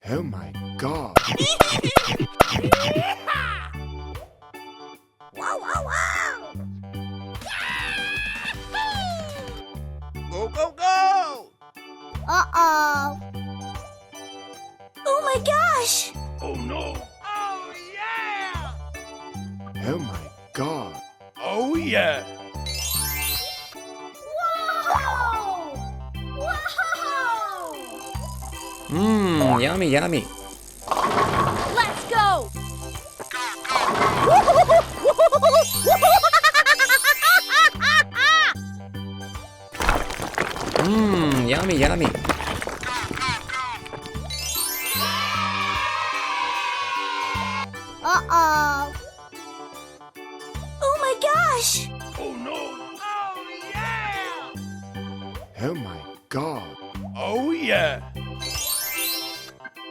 Oh my god. Wow, wow, wow! Go, go, go! Uh-oh. Oh my gosh! Oh no! Oh yeah! Oh my god. Oh yeah! Whoa! Whoa! Mmm, yummy, yummy. Let's go! Mmm, yummy, yummy. Uh-oh. Oh my gosh! Oh no! Oh yeah! Oh my god. Oh yeah!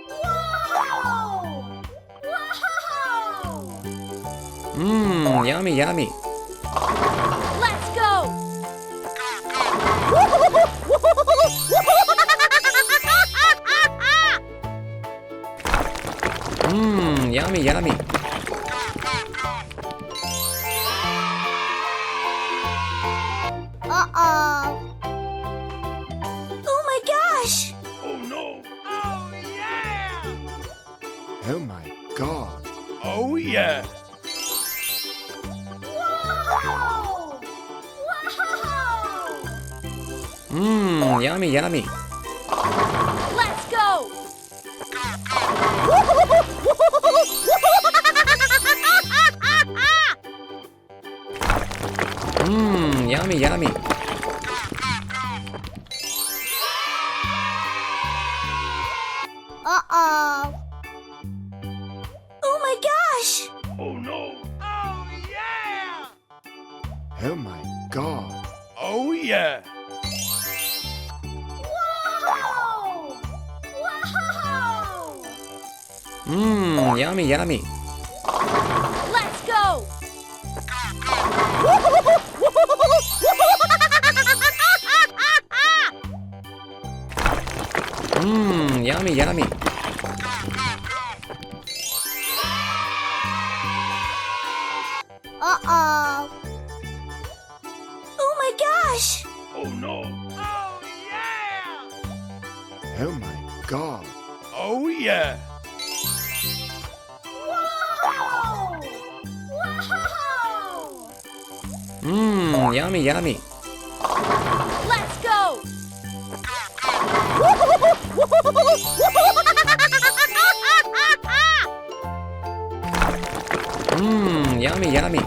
Whoa! Whoa! Mmm, yummy, yummy. Let's go! Mmm, yummy, yummy. Uh-oh. Oh my gosh! Oh no! Oh yeah! Oh my god. Oh yeah! Whoa! Whoa! Mmm, yummy, yummy. Let's go! Mmm, yummy, yummy. Uh-oh. Oh my gosh! Oh no! Oh yeah! Oh my god. Oh yeah! Whoa! Whoa! Mmm, yummy, yummy. Let's go! Mmm, yummy, yummy. Uh-oh. Oh my gosh! Oh no! Oh yeah! Oh my god. Oh yeah! Whoa! Whoa! Mmm, yummy, yummy. Let's go! Mmm, yummy, yummy.